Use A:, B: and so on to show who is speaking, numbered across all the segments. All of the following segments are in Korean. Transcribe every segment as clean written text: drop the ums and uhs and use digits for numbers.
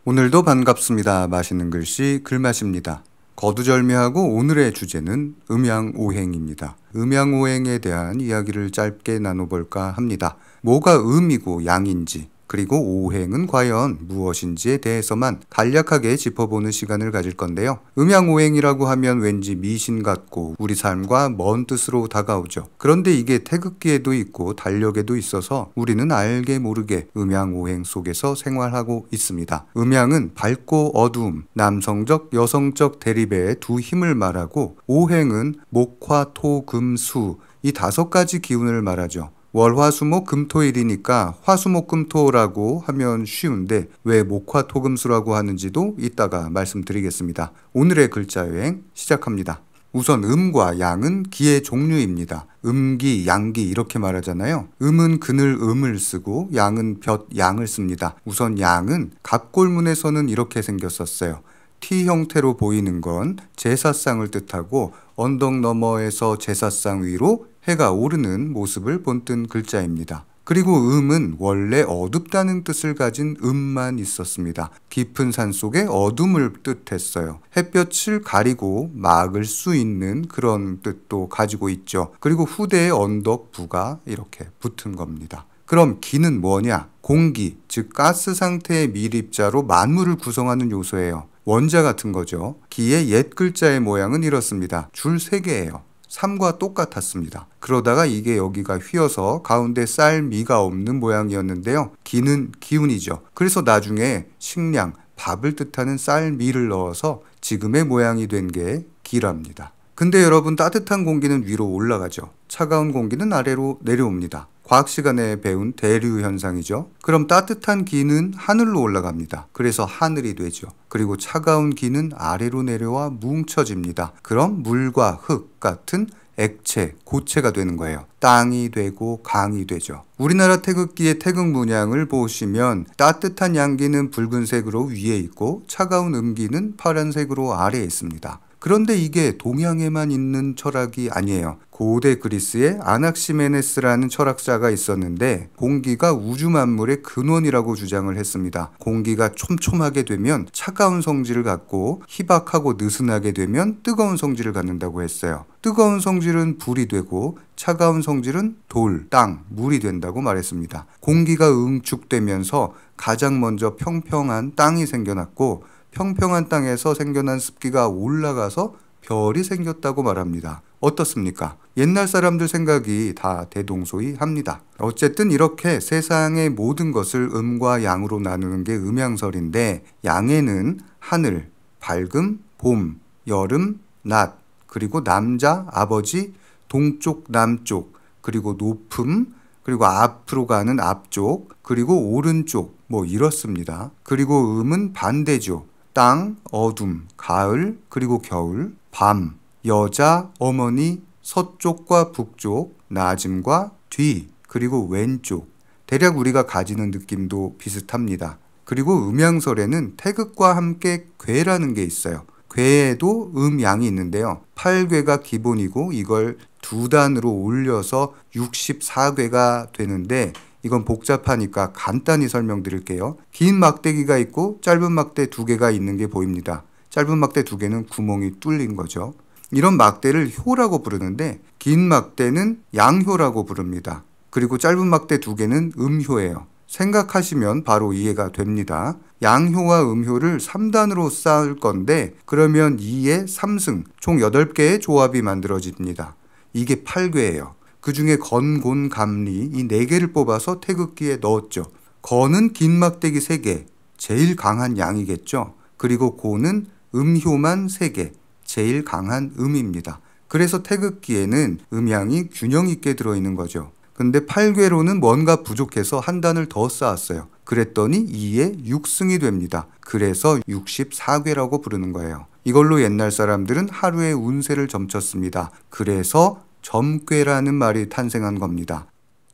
A: 오늘도 반갑습니다. 맛있는 글씨 글맛입니다. 거두절미하고 오늘의 주제는 음양오행입니다. 음양오행에 대한 이야기를 짧게 나눠볼까 합니다. 뭐가 음이고 양인지, 그리고 오행은 과연 무엇인지에 대해서만 간략하게 짚어보는 시간을 가질 건데요. 음양오행이라고 하면 왠지 미신 같고 우리 삶과 먼 뜻으로 다가오죠. 그런데 이게 태극기에도 있고 달력에도 있어서 우리는 알게 모르게 음양오행 속에서 생활하고 있습니다. 음양은 밝고 어두움, 남성적, 여성적 대립의 두 힘을 말하고, 오행은 목, 화, 토, 금, 수 이 5가지 기운을 말하죠. 월화수목금토일이니까 화수목금토라고 하면 쉬운데 왜 목화토금수라고 하는지도 이따가 말씀드리겠습니다. 오늘의 글자여행 시작합니다. 우선 음과 양은 기의 종류입니다. 음기, 양기 이렇게 말하잖아요. 음은 그늘 음을 쓰고 양은 볕 양을 씁니다. 우선 양은 갑골문에서는 이렇게 생겼었어요. T 형태로 보이는 건 제사상을 뜻하고, 언덕 너머에서 제사상 위로 해가 오르는 모습을 본뜬 글자입니다. 그리고 음은 원래 어둡다는 뜻을 가진 음만 있었습니다. 깊은 산 속의 어둠을 뜻했어요. 햇볕을 가리고 막을 수 있는 그런 뜻도 가지고 있죠. 그리고 후대의 언덕 부가 이렇게 붙은 겁니다. 그럼 기는 뭐냐? 공기, 즉 가스 상태의 밀입자로 만물을 구성하는 요소예요. 원자 같은 거죠. 기의 옛 글자의 모양은 이렇습니다. 줄 3개예요. 3과 똑같았습니다. 그러다가 이게 여기가 휘어서 가운데 쌀 미가 없는 모양이었는데요. 기는 기운이죠. 그래서 나중에 식량, 밥을 뜻하는 쌀 미를 넣어서 지금의 모양이 된 게 기랍니다. 근데 여러분, 따뜻한 공기는 위로 올라가죠. 차가운 공기는 아래로 내려옵니다. 과학 시간에 배운 대류 현상이죠. 그럼 따뜻한 기는 하늘로 올라갑니다. 그래서 하늘이 되죠. 그리고 차가운 기는 아래로 내려와 뭉쳐집니다. 그럼 물과 흙 같은 액체, 고체가 되는 거예요. 땅이 되고 강이 되죠. 우리나라 태극기의 태극 문양을 보시면 따뜻한 양기는 붉은색으로 위에 있고 차가운 음기는 파란색으로 아래에 있습니다. 그런데 이게 동양에만 있는 철학이 아니에요. 고대 그리스에 아낙시메네스라는 철학자가 있었는데, 공기가 우주 만물의 근원이라고 주장을 했습니다. 공기가 촘촘하게 되면 차가운 성질을 갖고, 희박하고 느슨하게 되면 뜨거운 성질을 갖는다고 했어요. 뜨거운 성질은 불이 되고 차가운 성질은 돌, 땅, 물이 된다고 말했습니다. 공기가 응축되면서 가장 먼저 평평한 땅이 생겨났고, 평평한 땅에서 생겨난 습기가 올라가서 별이 생겼다고 말합니다. 어떻습니까? 옛날 사람들 생각이 다 대동소이합니다. 어쨌든 이렇게 세상의 모든 것을 음과 양으로 나누는 게 음양설인데, 양에는 하늘, 밝음, 봄, 여름, 낮, 그리고 남자, 아버지, 동쪽, 남쪽, 그리고 높음, 그리고 앞으로 가는 앞쪽, 그리고 오른쪽, 뭐 이렇습니다. 그리고 음은 반대죠. 땅, 어둠, 가을, 그리고 겨울, 밤, 여자, 어머니, 서쪽과 북쪽, 낮음과 뒤, 그리고 왼쪽. 대략 우리가 가지는 느낌도 비슷합니다. 그리고 음양설에는 태극과 함께 괴라는 게 있어요. 괴에도 음양이 있는데요. 8괴가 기본이고 이걸 2단으로 올려서 64괴가 되는데, 이건 복잡하니까 간단히 설명드릴게요. 긴 막대기가 있고 짧은 막대 2개가 있는 게 보입니다. 짧은 막대 2개는 구멍이 뚫린 거죠. 이런 막대를 효라고 부르는데, 긴 막대는 양효라고 부릅니다. 그리고 짧은 막대 2개는 음효예요. 생각하시면 바로 이해가 됩니다. 양효와 음효를 3단으로 쌓을 건데, 그러면 2의 3승, 총 8개의 조합이 만들어집니다. 이게 8괴예요. 그 중에 건, 곤, 감리 이 4개를 뽑아서 태극기에 넣었죠. 건은 긴 막대기 3개, 제일 강한 양이겠죠. 그리고 곤은 음효만 3개, 제일 강한 음입니다. 그래서 태극기에는 음양이 균형 있게 들어있는 거죠. 근데 8괴로는 뭔가 부족해서 한 단을 더 쌓았어요. 그랬더니 2의 6승이 됩니다. 그래서 64괴라고 부르는 거예요. 이걸로 옛날 사람들은 하루의 운세를 점쳤습니다. 그래서 점괘라는 말이 탄생한 겁니다.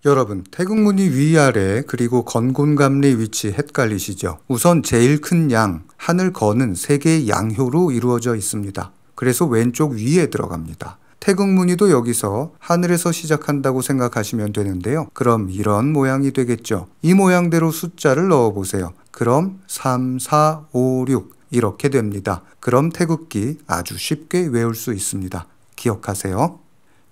A: 여러분, 태극무늬 위아래 그리고 건곤감리 위치 헷갈리시죠? 우선 제일 큰 양, 하늘 건은 3개의 양효로 이루어져 있습니다. 그래서 왼쪽 위에 들어갑니다. 태극무늬도 여기서 하늘에서 시작한다고 생각하시면 되는데요. 그럼 이런 모양이 되겠죠. 이 모양대로 숫자를 넣어보세요. 그럼 3, 4, 5, 6 이렇게 됩니다. 그럼 태극기 아주 쉽게 외울 수 있습니다. 기억하세요.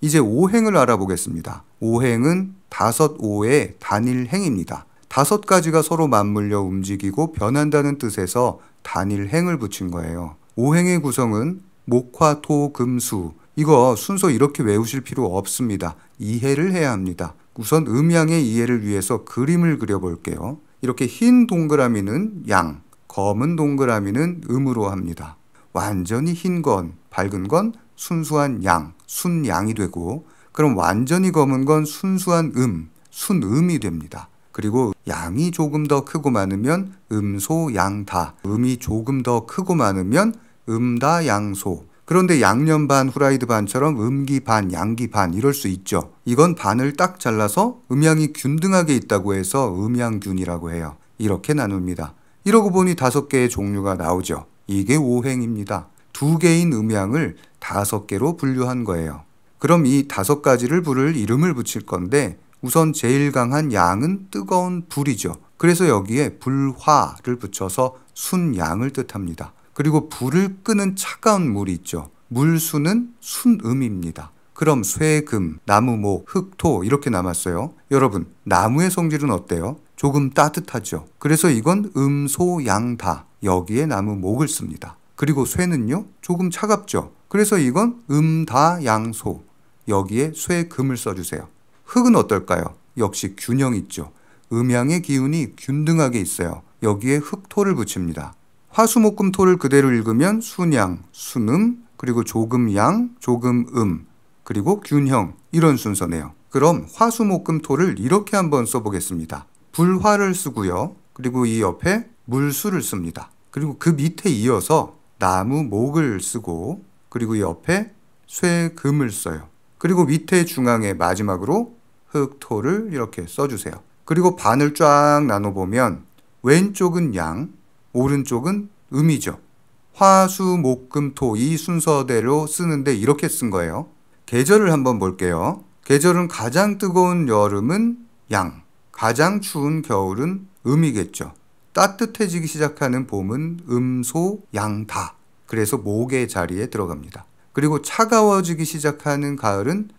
A: 이제 오행을 알아보겠습니다. 오행은 5~5의 단일행입니다. 5가지가 서로 맞물려 움직이고 변한다는 뜻에서 단일행을 붙인 거예요. 오행의 구성은 목, 화, 토, 금, 수. 이거 순서 이렇게 외우실 필요 없습니다. 이해를 해야 합니다. 우선 음양의 이해를 위해서 그림을 그려볼게요. 이렇게 흰 동그라미는 양, 검은 동그라미는 음으로 합니다. 완전히 흰 건, 밝은 건 순수한 양, 순양이 되고, 그럼 완전히 검은 건 순수한 순음이 됩니다. 그리고 양이 조금 더 크고 많으면 음소, 양다. 음이 조금 더 크고 많으면 음다, 양소. 그런데 양념 반, 후라이드 반처럼 음기 반, 양기 반 이럴 수 있죠. 이건 반을 딱 잘라서 음양이 균등하게 있다고 해서 음양균이라고 해요. 이렇게 나눕니다. 이러고 보니 5개의 종류가 나오죠. 이게 오행입니다. 2개인 음양을 5개로 분류한 거예요. 그럼 이 5가지를 부를 이름을 붙일 건데 우선 제일 강한 양은 뜨거운 불이죠. 그래서 여기에 불화를 붙여서 순양을 뜻합니다. 그리고 불을 끄는 차가운 물이 있죠. 물수는 순음입니다. 그럼 쇠, 금, 나무, 목, 흙, 토 이렇게 남았어요. 여러분, 나무의 성질은 어때요? 조금 따뜻하죠. 그래서 이건 소, 양, 다. 여기에 나무, 목을 씁니다. 그리고 쇠는요? 조금 차갑죠. 그래서 이건 다, 양, 소. 여기에 쇠, 금을 써주세요. 흙은 어떨까요? 역시 균형 있죠. 음양의 기운이 균등하게 있어요. 여기에 흙, 토를 붙입니다. 화수목금토를 그대로 읽으면 순양, 순음, 그리고 조금양, 조금음, 그리고 균형 이런 순서네요. 그럼 화수목금토를 이렇게 한번 써보겠습니다. 불화를 쓰고요. 그리고 이 옆에 물수를 씁니다. 그리고 그 밑에 이어서 나무, 목을 쓰고 그리고 이 옆에 쇠, 금을 써요. 그리고 밑에 중앙에 마지막으로 흙, 토를 이렇게 써주세요. 그리고 반을 쫙 나눠보면 왼쪽은 양, 오른쪽은 음이죠. 화, 수, 목, 금, 토 이 순서대로 쓰는데 이렇게 쓴 거예요. 계절을 한번 볼게요. 계절은 가장 뜨거운 여름은 양, 가장 추운 겨울은 음이겠죠. 따뜻해지기 시작하는 봄은 소, 양, 다. 그래서 목의 자리에 들어갑니다. 그리고 차가워지기 시작하는 가을은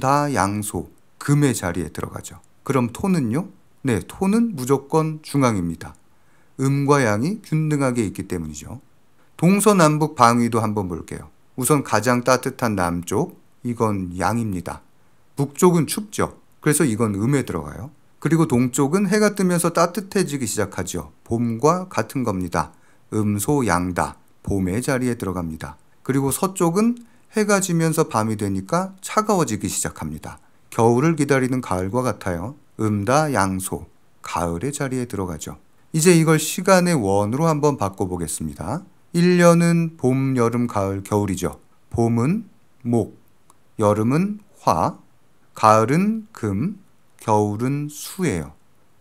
A: 다, 양, 소, 금의 자리에 들어가죠. 그럼 토는요? 네, 토는 무조건 중앙입니다. 음과 양이 균등하게 있기 때문이죠. 동서남북 방위도 한번 볼게요. 우선 가장 따뜻한 남쪽, 이건 양입니다. 북쪽은 춥죠. 그래서 이건 음에 들어가요. 그리고 동쪽은 해가 뜨면서 따뜻해지기 시작하죠. 봄과 같은 겁니다. 소, 양다, 봄의 자리에 들어갑니다. 그리고 서쪽은 해가 지면서 밤이 되니까 차가워지기 시작합니다. 겨울을 기다리는 가을과 같아요. 다, 양소, 가을의 자리에 들어가죠. 이제 이걸 시간의 원으로 한번 바꿔보겠습니다. 1년은 봄, 여름, 가을, 겨울이죠. 봄은 목, 여름은 화, 가을은 금, 겨울은 수예요.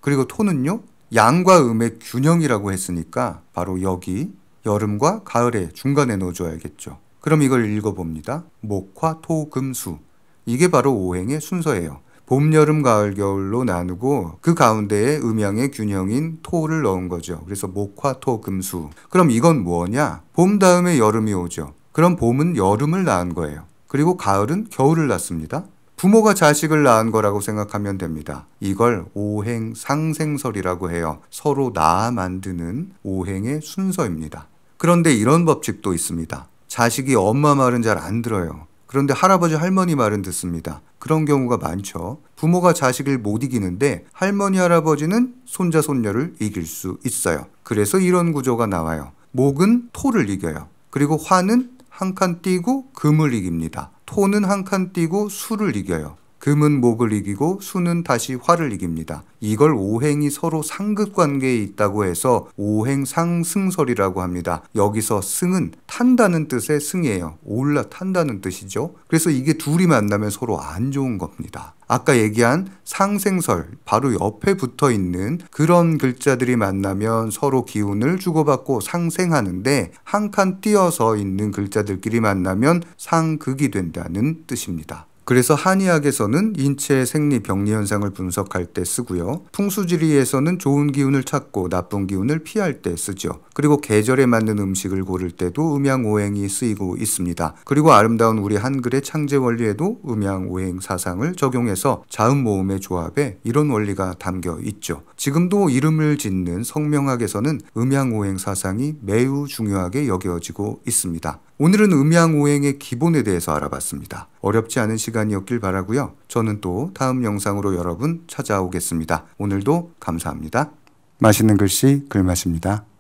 A: 그리고 토는요? 양과 음의 균형이라고 했으니까 바로 여기 여름과 가을의 중간에 넣어줘야겠죠. 그럼 이걸 읽어봅니다. 목, 화, 토, 금, 수. 이게 바로 오행의 순서예요. 봄, 여름, 가을, 겨울로 나누고 그 가운데에 음양의 균형인 토를 넣은 거죠. 그래서 목, 화, 토, 금, 수. 그럼 이건 뭐냐? 봄 다음에 여름이 오죠. 그럼 봄은 여름을 낳은 거예요. 그리고 가을은 겨울을 낳습니다. 부모가 자식을 낳은 거라고 생각하면 됩니다. 이걸 오행 상생설이라고 해요. 서로 낳아 만드는 오행의 순서입니다. 그런데 이런 법칙도 있습니다. 자식이 엄마 말은 잘 안 들어요. 그런데 할아버지 할머니 말은 듣습니다. 그런 경우가 많죠. 부모가 자식을 못 이기는데 할머니 할아버지는 손자 손녀를 이길 수 있어요. 그래서 이런 구조가 나와요. 목은 토를 이겨요. 그리고 화는 한 칸 띄고 금을 이깁니다. 토는 한 칸 띄고 수를 이겨요. 금은 목을 이기고 수는 다시 화를 이깁니다. 이걸 오행이 서로 상극관계에 있다고 해서 오행상승설이라고 합니다. 여기서 승은 탄다는 뜻의 승이에요. 올라탄다는 뜻이죠. 그래서 이게 둘이 만나면 서로 안 좋은 겁니다. 아까 얘기한 상생설, 바로 옆에 붙어 있는 그런 글자들이 만나면 서로 기운을 주고받고 상생하는데, 한 칸 띄어서 있는 글자들끼리 만나면 상극이 된다는 뜻입니다. 그래서 한의학에서는 인체의 생리 병리 현상을 분석할 때 쓰고요. 풍수지리에서는 좋은 기운을 찾고 나쁜 기운을 피할 때 쓰죠. 그리고 계절에 맞는 음식을 고를 때도 음양오행이 쓰이고 있습니다. 그리고 아름다운 우리 한글의 창제 원리에도 음양오행 사상을 적용해서 자음모음의 조합에 이런 원리가 담겨 있죠. 지금도 이름을 짓는 성명학에서는 음양오행 사상이 매우 중요하게 여겨지고 있습니다. 오늘은 음양오행의 기본에 대해서 알아봤습니다. 어렵지 않은 시간이었길 바라고요. 저는 또 다음 영상으로 여러분 찾아오겠습니다. 오늘도 감사합니다. 맛있는 글씨 글맛입니다.